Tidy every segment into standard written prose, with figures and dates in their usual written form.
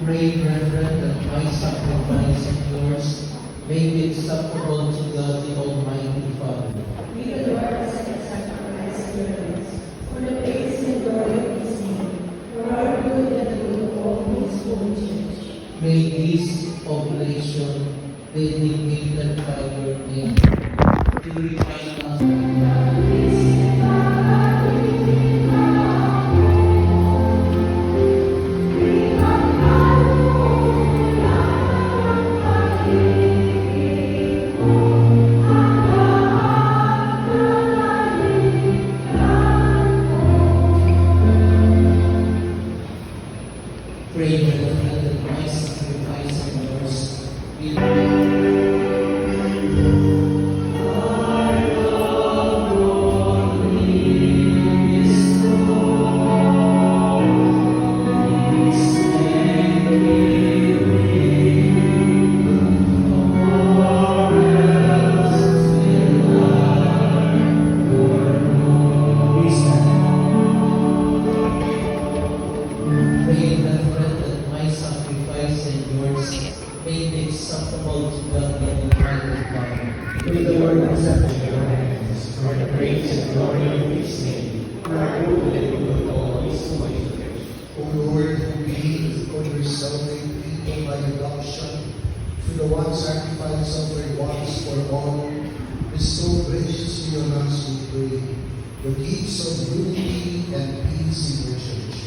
Pray, brethren, that my sacrifice and yours may be acceptable to God the Almighty Father. May the Lord accept the sacrifice of your lips, for the praise and glory of His name, for our good and the good of all His holy church. May this oblation be indicated by your name. Purify us. Pray, brethren, that my sacrifice and yours be Pray, brethren, that my sacrifice and yours may be acceptable to God the Almighty Father. May the Lord accept your hands for the praise and glory of His name, for our good and good of all His holy church. O Lord, who gave for yourself a people by adoption through the one sacrifice offered once for all, bestow graciously on us, we pray, the gifts of unity and peace in your church.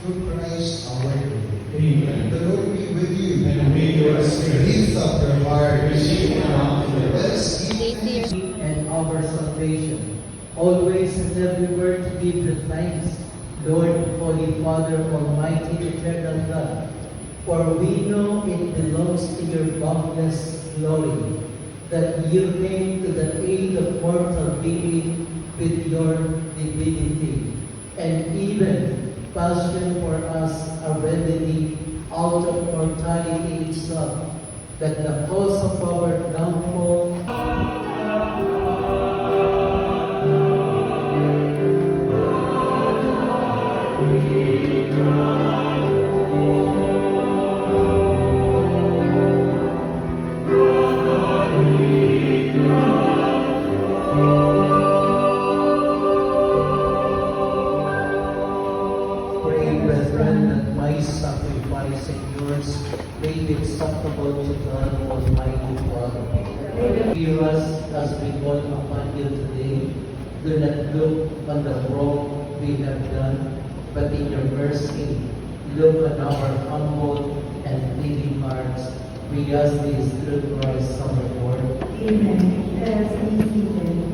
Through Christ our Lord. Amen. The Lord be with you. And with your spirit, Lift up your heart. receive now to the Let us give And our salvation, always and everywhere to give the thanks, Lord, Holy Father, Almighty, Eternal God. For we know it belongs to your boundless glory, that you came to the aid of mortal being with your divinity, and even passion for us a remedy out of mortality itself, that the cause of our downfall Pray, brethren, that my sacrifice and yours may be acceptable to God Almighty Father. Hear us as we call upon you today. Do not look on the wrong we have done, but in your mercy, look on our humble and needy hearts. We ask this through Christ our Lord. Amen. Let us be seated.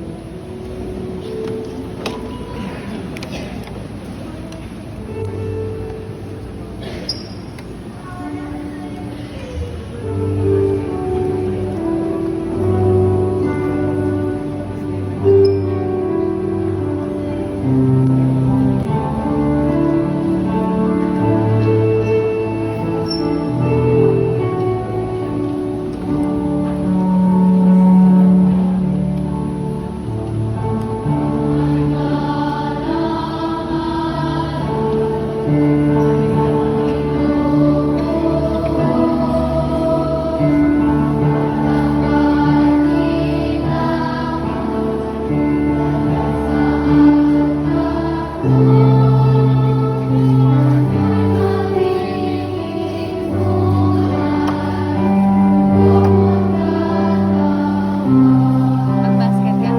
Mag-basket ka?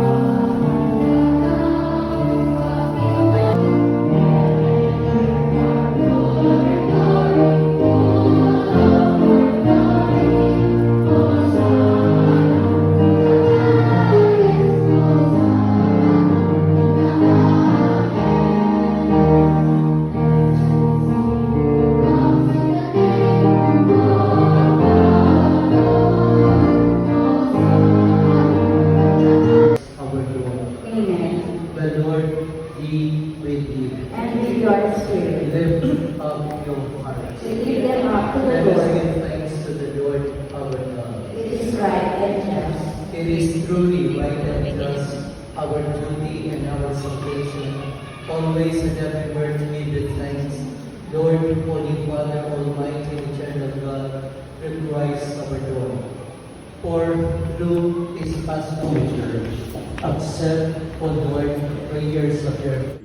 Our Lord. Amen. The Lord be with you. And with your spirit, Lift up your hearts. we give them up to the Let us Lord. give thanks to the Lord our God. It is right and just. It is truly right and just, our duty and our salvation, always and everywhere to give the thanks, Lord, Holy Father, Almighty, Eternal through His Paschal Church, accept, O Lord, the prayers of your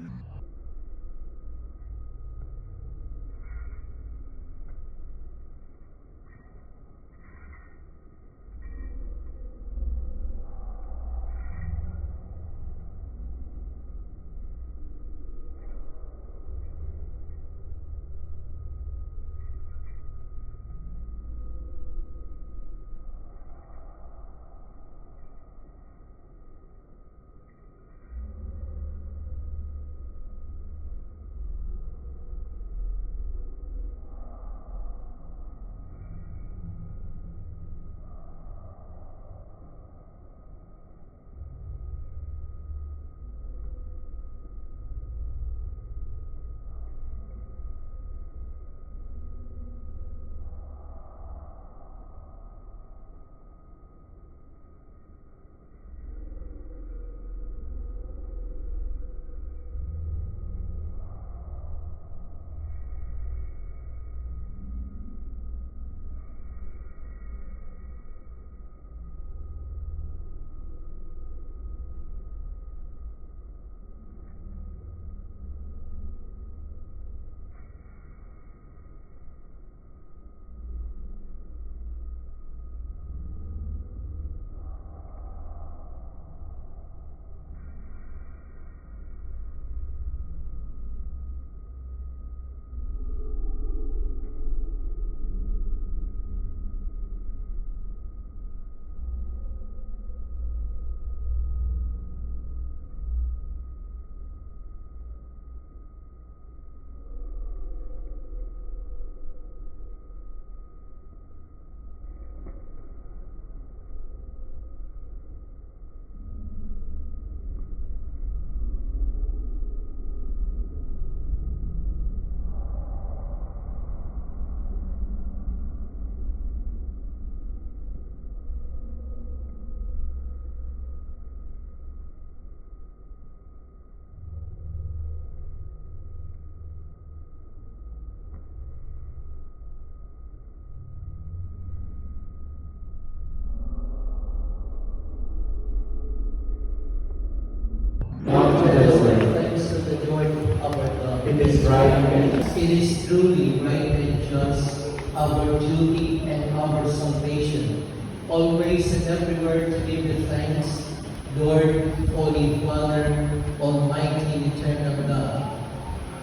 thanks to the Lord our God. It is right and It is truly right and just, our duty and our salvation, always and everywhere to give you thanks, Lord, Holy Father, Almighty and Eternal God.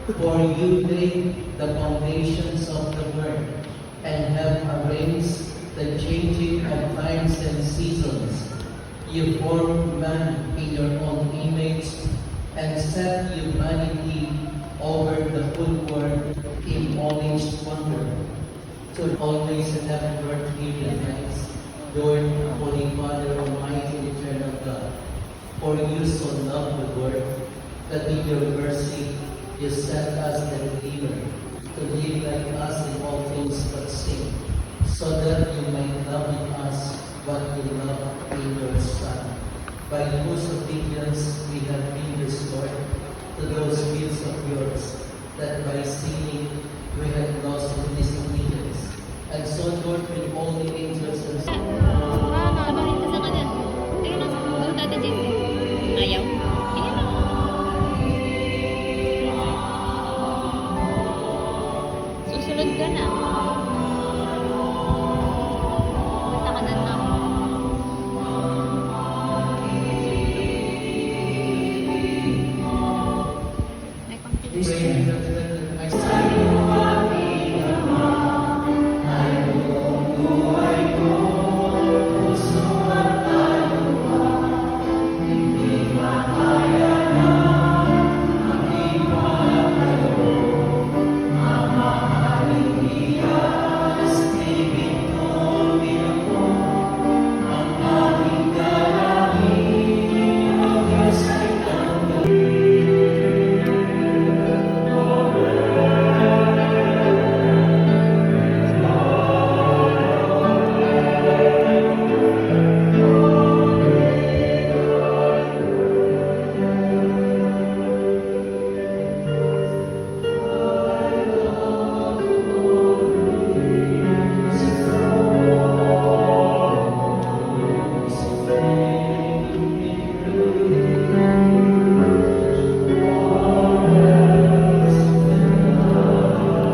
For you laid the foundations of the world and have arranged the changing of times and seasons. You formed man in your own image and set humanity over the whole world in all its wonder. So always and everywhere to give you thanks, Lord, Holy Father, Almighty and Eternal God. For you so loved the world that in your mercy you sent us the Redeemer to live like us in all things but sin, so that you might love in us what you love in your Son, by whose obedience we have been restored to those gifts of yours, that by sinning we had lost the